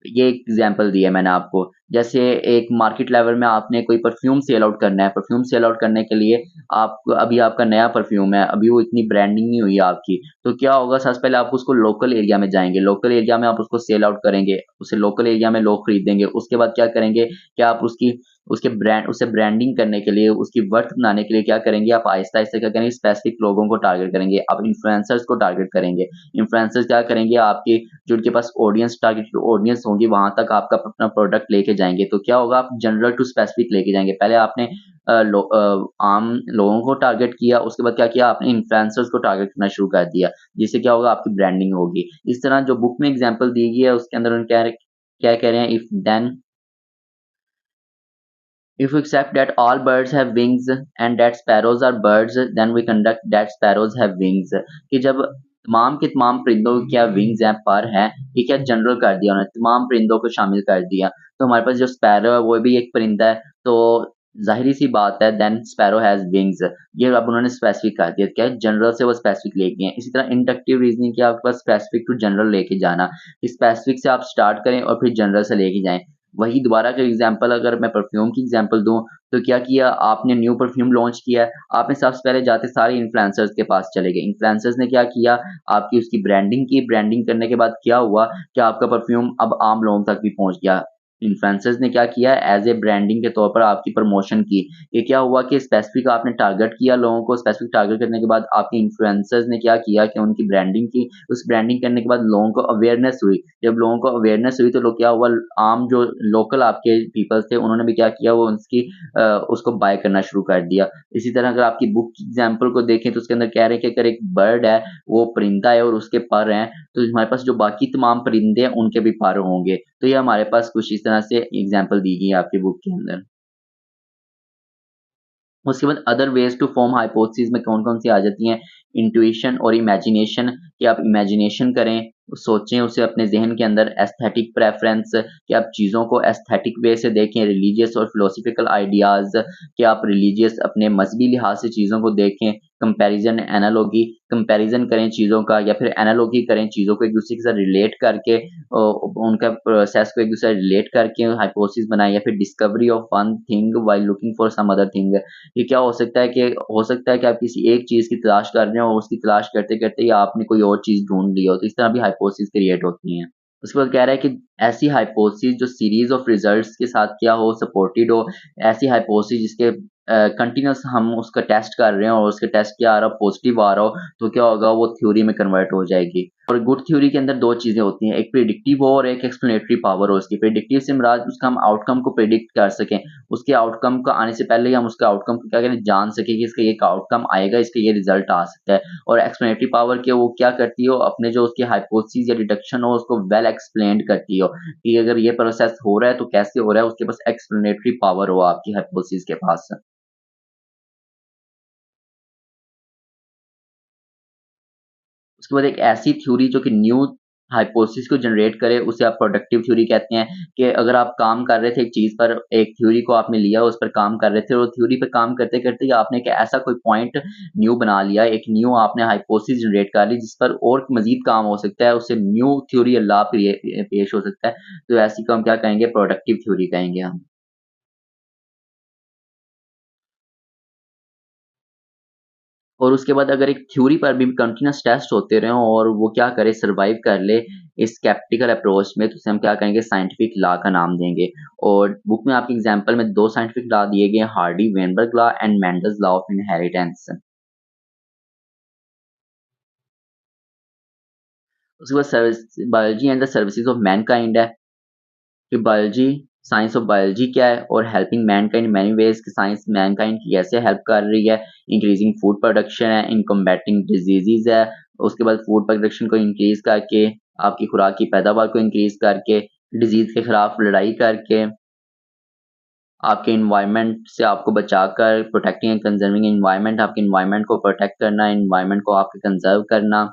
ये एक एग्ज़ाम्पल दी है मैंने आपको। जैसे एक मार्केट लेवल में आपने कोई परफ्यूम सेल आउट करना है, परफ्यूम सेल आउट करने के लिए आप अभी आपका नया परफ्यूम है, अभी वो इतनी ब्रांडिंग नहीं हुई है आपकी, तो क्या होगा? सबसे पहले आप उसको लोकल एरिया में जाएँगे, लोकल एरिया में आप उसको सेल आउट करेंगे, उसे लोकल एरिया में लोग खरीदेंगे। उसके बाद क्या करेंगे कि आप उसे ब्रांडिंग करने के लिए, उसकी वर्थ बनाने के लिए क्या करेंगे? आप आहिस्ता-आहिस्ता क्या करेंगे? स्पेसिफिक लोगों को टारगेट करेंगे, आप इन्फ्लुएंसर्स को टारगेट करेंगे। इन्फ्लुएंसर्स क्या करेंगे? आपके जो उनके पास ऑडियंस टारगेटेड ऑडियंस होंगी वहाँ तक आपका अपना प्रोडक्ट लेके जाएँगे। तो क्या होगा? आप जनरल टू स्पेसिफिक लेके जाएँगे। पहले आपने आम लोगों को टारगेट किया, उसके बाद क्या किया? आपने इन्फ्लुएंसर्स को टारगेट करना शुरू कर दिया, जिससे क्या होगा? आपकी ब्रांडिंग होगी। इस तरह जो बुक में एग्ज़ाम्पल दी गई है उसके अंदर उन्होंने क्या कह रहे हैं? If we accept that all birds have wings and that sparrows are birds, then we conduct that sparrows have wings। कि जब तमाम के तमाम परिंदों की क्या विंग्स हैं, पर हैं, ये क्या जनरल कर दिया उन्होंने, तमाम परिंदों को शामिल कर दिया। तो हमारे पास जो स्पैरो है वो भी एक परिंदा है, तो ज़ाहिर सी बात है देन स्पैरो हैज़ विंग्स। ये अब उन्होंने स्पेसिफिक कर दिया, क्या है? जनरल से वो स्पेसिफिक ले गए हैं। इसी तरह इंडक्टिव रीज़निंग की आपके पास स्पेसिफिक टू जनरल लेके जाना, स्पेसिफिक से आप स्टार्ट करें और फिर जनरल से लेके जाएँ। वही दोबारा का एग्ज़ाम्पल अगर मैं परफ्यूम की एग्ज़ाम्पल दूँ, तो क्या किया आपने? न्यू परफ्यूम लॉन्च किया है, आपने सबसे पहले जाते सारे इन्फ्लुएंसर्स के पास चले गए। इन्फ्लुएंसर्स ने क्या किया? आपकी उसकी ब्रांडिंग की, ब्रांडिंग करने के बाद क्या हुआ कि आपका परफ्यूम अब आम लोगों तक भी पहुँच गया। इन्फ्लुएंसर्स ने क्या किया? एज़ ए ब्रांडिंग के तौर पर आपकी प्रमोशन की। ये क्या हुआ कि स्पेसिफिक आपने टारगेट किया लोगों को, स्पेसिफिक टारगेट करने के बाद आपके इन्फ्लुएंसर्स ने क्या किया कि उनकी ब्रांडिंग की। उस ब्रांडिंग करने के बाद लोगों को अवेयरनेस हुई। जब लोगों को अवेयरनेस हुई तो लोग क्या हुआ? आम जो लोकल आपके पीपल्स थे उन्होंने भी क्या किया? वो उसको बाय करना शुरू कर दिया। इसी तरह अगर आपकी बुक की एग्ज़ाम्पल को देखें तो उसके अंदर कह रहे हैं कि अगर एक बर्ड है, वो परिंदा है और उसके पर हैं, तो हमारे पास जो बाकी तमाम परिंदे हैं उनके भी पर होंगे। तो ये हमारे पास कुछ इस तरह से एग्ज़ाम्पल दी गई है आपकी बुक के अंदर। उसके बाद other ways to form hypothesis में कौन-कौन सी आ जाती हैं? इंट्यूइशन और इमेजिनेशन, कि आप इमेजिनेशन करें सोचें उसे अपने ज़हन के अंदर एस्थेटिक प्रेफ़रेंस कि आप चीज़ों को एस्थेटिक वे से देखें, रिलीजियस और फिलॉसफिकल आइडियाज़ कि आप रिलीजियस अपने मज़हबी लिहाज़ से चीज़ों को देखें, कंपैरिज़न एनालॉजी कंपैरिज़न करें चीज़ों का या फिर एनालॉजी करें चीज़ों को एक-दूसरे के साथ रिलेट करके उनका प्रोसेस को एक-दूसरे से रिलेट करके हाइपोथेसिस बनाएँ या फिर discovery of one thing while looking for some other thing. ये क्या हो सकता है कि आप किसी एक चीज़ की तलाश कर रहे हो और उसकी तलाश करते-करते ही आपने कोई और चीज़ ढूँढ ली हो, तो इस तरह भी हाइपोथेसिस क्रिएट होती हैं। उसके बाद कह रहा है कि ऐसी हाइपोथेसिस जो सीरीज़ ऑफ रिज़ल्ट्स के साथ क्या हो, सपोर्टेड हो, ऐसी हाइपोथेसिस जिसके कंटीन्यूअस हम उसका टेस्ट कर रहे हो और उसके टेस्ट क्या आ रहा हो, पॉजिटिव आ रहा हो, तो क्या होगा वो थ्योरी में कन्वर्ट हो जाएगी। और गुड थ्योरी के अंदर 2 चीज़ें होती हैं, एक प्रेडिक्टिव हो और एक एक्सप्लेनेटरी पावर हो उसकी। प्रेडिक्टिव से मुराद उसका हम आउटकम को प्रेडिक्ट कर सकें, उसके आउटकम का आने से पहले ही हम उसके आउटकम को क्या करें जान सकें कि इसका ये आउटकम आएगा, इसका ये रिज़ल्ट आ सकता है। और एक्सप्लेनेटरी पावर के वो क्या करती हो अपने जो उसकी हाइपोथेसिस या डिडक्शन हो उसको वेल एक्सप्लेन्ड करती हो, कि अगर ये प्रोसेस हो रहा है तो कैसे हो रहा है, उसके पास एक्सप्लेनेटरी पावर हो आपकी हाइपोथेसिस के पास। उसके बाद एक ऐसी थ्योरी जो कि न्यू हाइपोथेसिस को जनरेट करे, उसे आप प्रोडक्टिव थ्योरी कहते हैं कि अगर आप काम कर रहे थे एक चीज़ पर, एक थ्योरी को आपने लिया, उस पर काम कर रहे थे और थ्योरी पे काम करते-करते ही आपने एक ऐसा कोई पॉइंट न्यू बना लिया, एक न्यू आपने हाइपोथेसिस जनरेट कर ली जिस पर और मज़ीद काम हो सकता है, उसे न्यू थ्योरी ला पेश हो सकता है, तो ऐसी को हम क्या कहेंगे प्रोडक्टिव थ्योरी कहेंगे हम। और उसके बाद अगर एक थ्योरी पर भी कंटीन्यूअस टेस्ट होते रहें और वो क्या करे सर्वाइव कर ले इस स्केप्टिकल अप्रोच में, तो उसे हम क्या कहेंगे साइंटिफिक लॉ का नाम देंगे। और बुक में आपके एग्जांपल में 2 साइंटिफिक लॉ दिए गए हैं, Hardy-Weinberg law and Mendel's law of inheritance. उसके बाद service biology and the services of Mankind है। कि बायोलॉजी साइंस ऑफ बायोलॉजी क्या है और helping Mankind in many ways कि साइंस मैनकाइंड की कैसे हेल्प कर रही है, इंक्रीजिंग फूड प्रोडक्शन है, इन कॉम्बैटिंग डिजीजेज है, उसके बाद फूड प्रोडक्शन को इंक्रीज करके, आपकी खुराक की पैदावार को इंक्रीज करके, डिजीज के खिलाफ लड़ाई करके, आपके एनवायरनमेंट से आपको बचाकर प्रोटेक्टिंग एंड कंजर्विंग एनवायरनमेंट, आपके एनवायरनमेंट को प्रोटेक्ट करना, एनवायरनमेंट को आपके कंजर्व करना।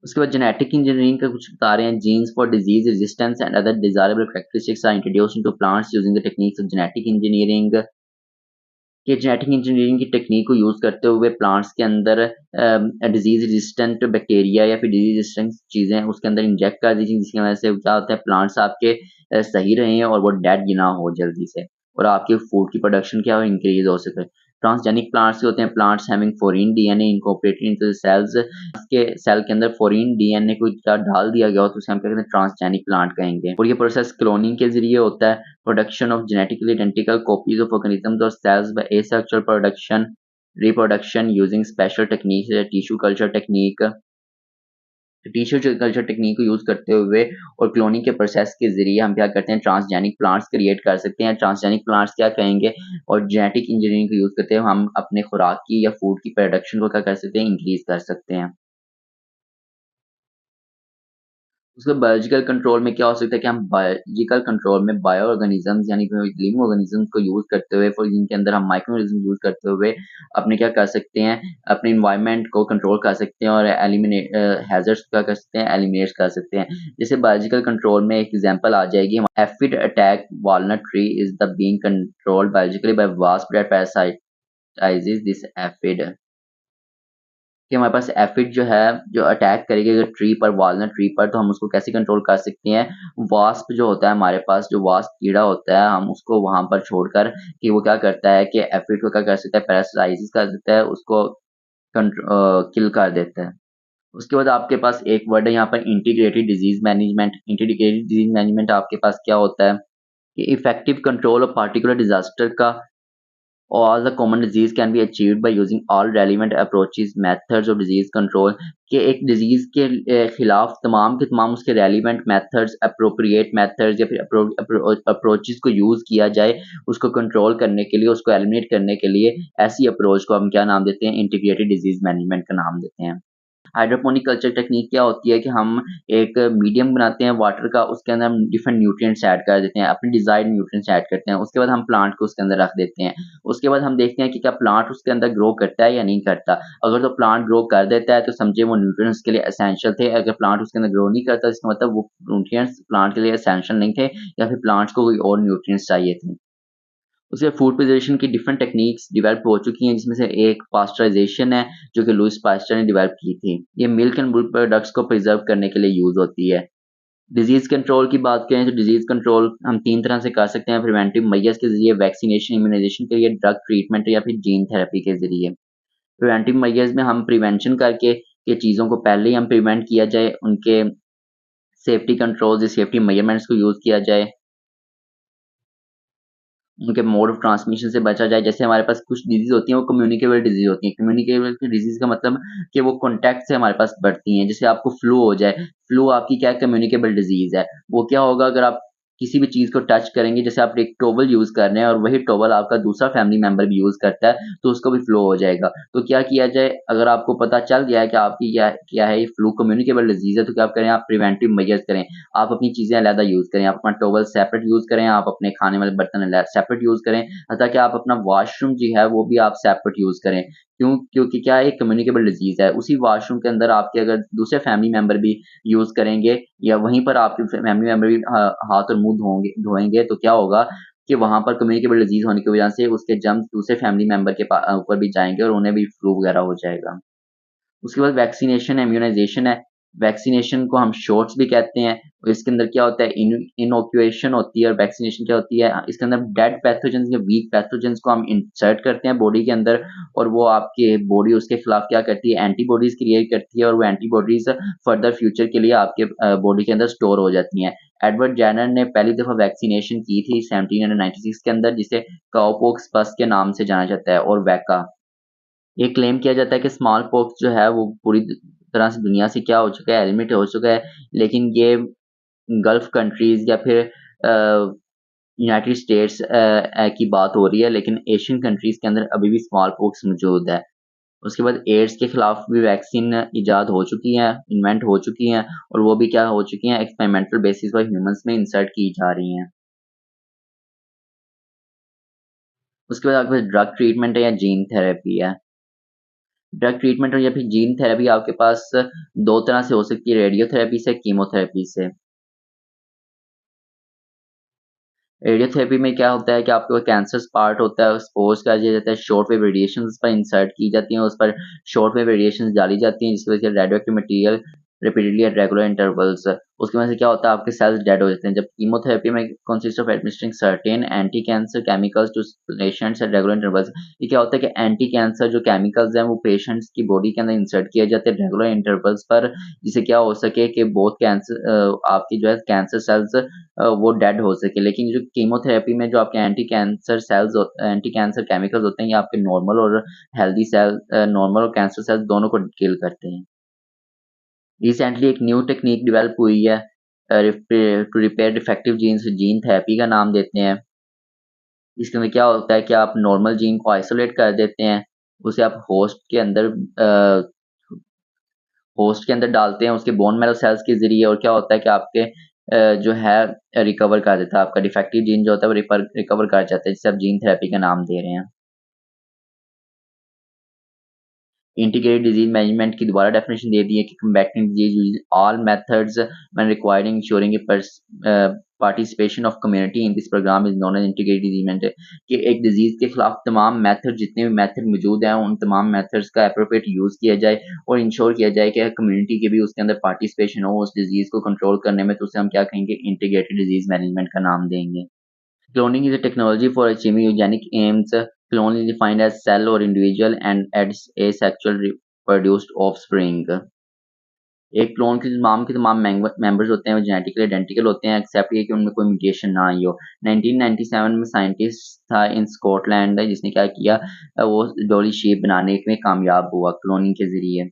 उसके बाद जेनेटिक इंजीनियरिंग का कुछ बता रहे हैं, genes for disease resistance and other desirable characteristics are introduced into plants using the techniques of genetic engineering. कि जेनेटिक इंजीनियरिंग की टेक्निक को यूज़ करते हुए प्लांट्स के अंदर डिजीज रेजिस्टेंट बैक्टीरिया या फिर डिजीज रेजिस्टेंट चीज़ें उसके अंदर इंजेक्ट कर दी जाएँ, जिसकी वजह से क्या होता है प्लांट्स आपके सही रहें और वो डेड ना हो जल्दी से, और आपके फूड की प्रोडक्शन क्या हो इंक्रीज हो सके। ट्रांसजेनिक प्लांट्स होते हैं plants having foreign DNA incorporated into the cells, के सेल के अंदर फॉरेन डीएनए को क्या डाल दिया गया हो तो उसे हम क्या कहते हैं ट्रांसजेनिक प्लांट कहेंगे। और ये प्रोसेस क्लोनिंग के ज़रिए होता है। Production of genetically identical copies of organisms or cells by asexual production, reproduction using special techniques such as tissue culture technique। Tissue culture technique को यूज़ करते हुए और क्लोनिंग के प्रोसेस के ज़रिए हम क्या करते हैं ट्रांसजेनिक प्लांट्स क्रिएट कर सकते हैं। ट्रांसजेनिक प्लांट्स क्या कहेंगे और जेनेटिक इंजीनियरिंग को यूज़ करते हुए हम अपने खुराक की या फूड की प्रोडक्शन को क्या कर सकते हैं इंक्रीज़ कर सकते हैं। उसके बायोलॉजिकल कंट्रोल में क्या हो सकता है कि हम बायोलॉजिकल कंट्रोल में बायो ऑर्गेनिजम्स यानी कि लिविंग ऑर्गेनिजम्स को यूज़ करते हुए फॉर जिनके अंदर हम माइक्रो ऑर्गेनिज्म यूज़ करते हुए अपने क्या कर सकते हैं, अपने एनवायरनमेंट को कंट्रोल कर सकते हैं और एलिमिनेट हैज़र्ड्स क्या कर सकते हैं, एलिमिनेट कर सकते हैं। जैसे बायोलॉजिकल कंट्रोल में एक एग्जांपल आ जाएगी, aphid attack walnut tree is the being controlled biologically by wasp that parasitizes this aphid. कि हमारे पास एफिड जो है, जो अटैक करेगी अगर ट्री पर वॉलनट ट्री पर, तो हम उसको कैसे कंट्रोल कर सकते हैं? वास्प जो होता है हमारे पास, जो वास्प कीड़ा होता है, हम उसको वहाँ पर छोड़कर कि वो क्या करता है कि एफिड को क्या कर सकता है, पैरासाइज़ कर देता है, उसको किल कर देता है। उसके बाद आपके पास एक वर्ड है यहाँ पर integrated disease management. Integrated disease management आपके पास क्या होता है कि effective control of particular disaster का all the common disease can be achieved by using all relevant approaches methods of disease control कि एक डिजीज के खिलाफ तमाम के तमाम उसके रेलिवेंट मेथड्स अप्रोप्रिएट मेथड्स या फिर अप्रोचेस को यूज़ किया जाए उसको कंट्रोल करने के लिए, उसको एलिमिनेट करने के लिए। ऐसी अप्रोच को हम क्या नाम देते हैं, इंटीग्रेटेड डिजीज मैनेजमेंट का नाम देते हैं। हाइड्रोपोनिक कल्चर टेक्निक क्या होती है कि हम एक मीडियम बनाते हैं वाटर का, उसके अंदर हम डिफरेंट न्यूट्रिएंट्स ऐड कर देते हैं, अपने डिजायर्ड न्यूट्रिएंट्स ऐड करते हैं, उसके बाद हम प्लांट को उसके अंदर रख देते हैं। उसके बाद हम देखते हैं कि क्या प्लांट उसके अंदर ग्रो करता है या नहीं करता। अगर तो प्लांट ग्रो कर देता है तो समझिए वो न्यूट्रिएंट्स के लिए एसेंशियल थे, अगर प्लांट उसके अंदर ग्रो नहीं करता इसका मतलब वो न्यूट्रिएंट्स प्लांट के लिए एसेंशियल नहीं थे या फिर प्लांट्स को कोई और न्यूट्रिएंट्स चाहिए थे। उसके फूड प्रिजर्वेशन की डिफरेंट टेक्निक्स डेवलप हो चुकी हैं, जिसमें से एक पास्चराइजेशन है, जो कि लुईस पास्चर ने डेवलप की थी। ये मिल्क एंड मिल्क प्रोडक्ट्स को प्रिजर्व करने के लिए यूज़ होती है। डिजीज़ कंट्रोल की बात करें तो डिजीज़ कंट्रोल हम 3 तरह से कर सकते हैं, प्रिवेंटिव मेजर्स के ज़रिए, वैक्सीनेशन, इम्यूनाइज़ेशन के लिए, ड्रग ट्रीटमेंट या फिर जीन थेरेपी के ज़रिए। प्रिवेंटिव मेजर्स में हम प्रिवेंशन करके के चीज़ों को पहले ही हम प्रिवेंट किया जाए, उनके सेफ्टी कंट्रोल्स या सेफ्टी मेजरमेंट्स को यूज़ किया जाए। उनके मोड ऑफ ट्रांसमिशन से बचा जाए। जैसे हमारे पास कुछ डिज़ीज़ होती हैं, वो कम्युनिकेबल डिज़ीज़ होती हैं। कम्युनिकेबल डिज़ीज़ का मतलब कि वो कॉन्टैक्ट से हमारे पास बढ़ती हैं। जैसे आपको फ्लू हो जाए, फ्लू आपकी क्या है, कम्युनिकेबल डिज़ीज़ है। वो क्या होगा अगर आप किसी भी चीज़ को टच करेंगे, जैसे आप एक टॉवल यूज़ कर रहे हैं और वही टॉवल आपका दूसरा फैमिली मेंबर भी यूज़ करता है, तो उसको भी फ्लू हो जाएगा। तो क्या किया जाए, अगर आपको पता चल गया है कि आपकी क्या क्या है, ये फ्लू कम्युनिकेबल डिज़ीज़ है, तो क्या आप करें, आप प्रिवेंटिव मेजर्स करें। आप अपनी चीज़ें अलग यूज़ करें, आप अपना टॉवल सेपरेट यूज़ करें, आप अपने खाने वाले बर्तन सेपरेट यूज़ करें, हत्ता कि आप अपना वॉशरूम जो है वो भी आप सेपरेट यूज़ करें। क्योंकि क्या है, ये कम्युनिकेबल डिज़ीज़ है। उसी वॉशरूम के अंदर आपके अगर दूसरे फैमिली मेंबर भी यूज़ करेंगे या वहीं पर आपके फैमिली मेंबर भी हाथ और मुँह धोएँगे तो क्या होगा कि वहाँ पर कम्युनिकेबल डिज़ीज़ होने की वजह से उसके जर्म्स दूसरे फैमिली मेंबर के ऊपर भी जाएँगे और उन्हें भी फ्लू वगैरह हो जाएगा। उसके बाद वैक्सीनेशन है, इम्यूनाइज़ेशन है। वैक्सीनेशन को हम शॉट्स भी कहते हैं और इसके अंदर क्या होता है, इनोक्यूएशन होती है और वैक्सीनेशन क्या होती है, इसके अंदर डेड पैथोजेन्स या वीक पैथोजेन्स को हम इंसर्ट करते हैं बॉडी के अंदर और वो आपके बॉडी उसके खिलाफ क्या करती है, एंटीबॉडीज़ क्रिएट करती है और वो एंटीबॉडीज़ फर्दर फ्यूचर के लिए आपके बॉडी के अंदर स्टोर हो जाती हैं। एडवर्ड जेनर ने पहली दफ़ा वैक्सीनेशन की थी 1796 के अंदर, जिसे काउपॉक्स पस के नाम से जाना जाता है और वैका। ये क्लेम किया जाता है कि स्मॉल पॉक्स जो है वो पूरी तरह से दुनिया से क्या हो चुका है, एलिमिनेट हो चुका है। लेकिन ये गल्फ कंट्रीज़ या फिर यूनाइटेड स्टेट्स की बात हो रही है, लेकिन एशियन कंट्रीज़ के अंदर अभी भी स्मॉल पॉक्स मौजूद है। उसके बाद एड्स के खिलाफ भी वैक्सीन इजाद हो चुकी हैं, इन्वेंट हो चुकी हैं और वो भी क्या हो चुकी हैं, एक्सपेरिमेंटल बेसिस पर ह्यूमन्स में इंसर्ट की जा रही हैं। उसके बाद आपके पास ड्रग ट्रीटमेंट है या जीन थेरेपी है। ड्रग ट्रीटमेंट और या फिर जीन थेरेपी आपके पास 2 तरह से हो सकती है, रेडियोथेरेपी से, कीमोथेरेपी से। रेडियोथेरेपी में क्या होता है कि आपके कैंसरस पार्ट होता है, एक्सपोज़ कर दिया जाता है, शॉर्ट वेव रेडिएशंस पर इंसर्ट की जाती हैं, उस पर शॉर्ट वेव रेडिएशंस डाली जाती हैं, जिसकी वजह से radio active material repeatedly eight regular intervals, उसकी वजह से क्या होता है, आपके सेल्स डेड हो जाते हैं। जब कीमोथेरेपी में consist of administering certain anti cancer chemicals to patients at regular intervals. ये क्या होता है कि एंटी कैंसर जो केमिकल्स हैं, वो पेशेंट्स की बॉडी के अंदर इंसर्ट किए जाते हैं रेगुलर इंटरवल्स पर, जिससे क्या हो सके कि बोथ आपकी जो है कैंसर सेल्स वो डेड हो सके। लेकिन जो कीमोथेरेपी में जो आपके एंटी कैंसर केमिकल्स होते हैं, ये आपके नॉर्मल और हेल्दी नॉर्मल और कैंसर सेल्स दोनों को किल करते हैं। रिसेंटली एक न्यू टेक्नीक डेवलप हुई है to repair defective genes, gene therapy का नाम देते हैं। इसके अंदर क्या होता है कि आप नॉर्मल जीन को आइसोलेट कर देते हैं, उसे आप अ, होस्ट के अंदर डालते हैं उसके बोन मैरो सेल्स के ज़रिए और क्या होता है कि आपके जो है रिकवर कर देता है, आपका डिफेक्टिव जीन जो होता है वो रिकवर कर जाता है, जिसे आप जीन थेरेपी का नाम दे रहे हैं। इंटीग्रेटेड डिजीज मैनेजमेंट की दोबारा डेफिनेशन दे दी है कि combating disease use all methods when requiring insuring participation of community in this program is known as integrated disease management, कि एक डिजीज के खिलाफ तमाम मेथड, जितने भी मेथड मौजूद हैं, उन तमाम मेथड्स का एप्रोप्रिएट यूज किया जाए और इंश्योर किया जाए कि कम्युनिटी के भी उसके अंदर पार्टिसिपेशन हो उस डिजीज को कंट्रोल करने में, तो उसे हम क्या कहेंगे, इंटीग्रेटेड डिजीज मैनेजमेंट का नाम देंगे। Cloning is a technology for achieving eugenic aims. Clone is defined as cell or individual and its asexual reproduced offspring. एक क्लोन के तमाम मेंबर्स होते हैं वो जेनेटिकली आइडेंटिकल होते हैं, एक्सेप्ट ये कि उनमें कोई म्यूटेशन ना आई हो। 1997 में साइंटिस्ट था इन स्कॉटलैंड जिसने क्या किया, वो डॉली शेप बनाने में कामयाब हुआ क्लोनिंग के ज़रिए।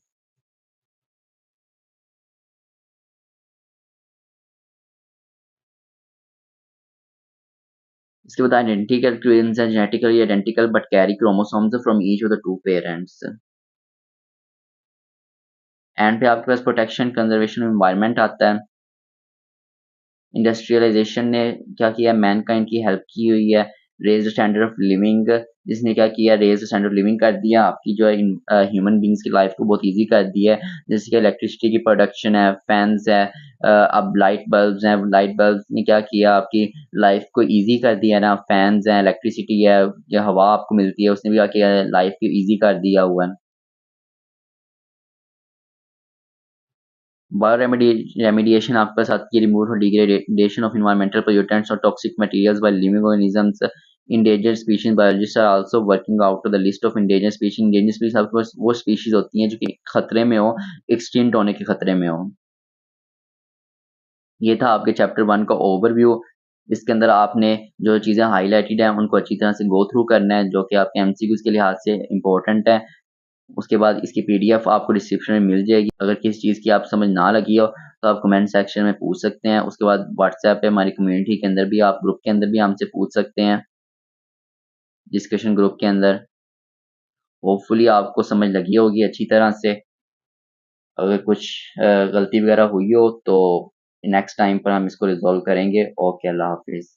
इसके बाद आइडेंटिकल ट्विन्स हैं genetically identical but carry chromosomes from each of the two parents. And पे आपके पास प्रोटेक्शन कंजर्वेशन एनवायरनमेंट आता है। इंडस्ट्रियलाइजेशन ने क्या किया, मैनकाइंड की हेल्प की हुई है। Raise the standard of living, जिसने क्या किया, raise the standard of living कर दिया, आपकी जो है ह्यूमन बीइंग्स की लाइफ को बहुत ईज़ी कर दिया है। जैसे कि इलेक्ट्रिसिटी की प्रोडक्शन है, फैन्स है, अब लाइट बल्ब्स हैं, लाइट बल्ब्स ने क्या किया, आपकी लाइफ को ईज़ी कर दिया ना, फैन्स हैं, इलेक्ट्रिसिटी है, या हवा आपको मिलती है, उसने भी क्या किया है, लाइफ को ईज़ी कर दिया हुआ है। बायो रेमेडिएशन आपके साथ की रिमूवल और डिग्रेडेशन ऑफ एनवायरमेंटल पोल्यूटेंट्स और toxic materials by living organisms. endangered species biologists are also working out to the list of endangered species। endangered species आपके पास वो स्पीशीज होती हैं जो कि खतरे में हो, एक्सटिंक्ट होने के खतरे में हो। ये था आपके चैप्टर 1 का ओवरव्यू। इसके अंदर आपने जो चीज़ें हाइलाइटेड हैं उनको अच्छी तरह से गो थ्रू करना है, जो कि आपके एमसीक्यूज़ के लिहाज से इम्पोर्टेंट है। उसके बाद इसकी पीडीएफ आपको डिस्क्रिप्शन में मिल जाएगी। अगर किसी चीज़ की आप समझ ना लगी हो तो आप कमेंट सेक्शन में पूछ सकते हैं। उसके बाद व्हाट्सएप पे हमारी कम्युनिटी के अंदर भी, आप ग्रुप के अंदर भी हमसे पूछ सकते हैं, डिस्कशन ग्रुप के अंदर। होपफुली आपको समझ लगी होगी अच्छी तरह से। अगर कुछ गलती वगैरह हुई हो तो नेक्स्ट टाइम पर हम इसको रिज़ॉल्व करेंगे। ओके, अल्लाह हाफ़िज़।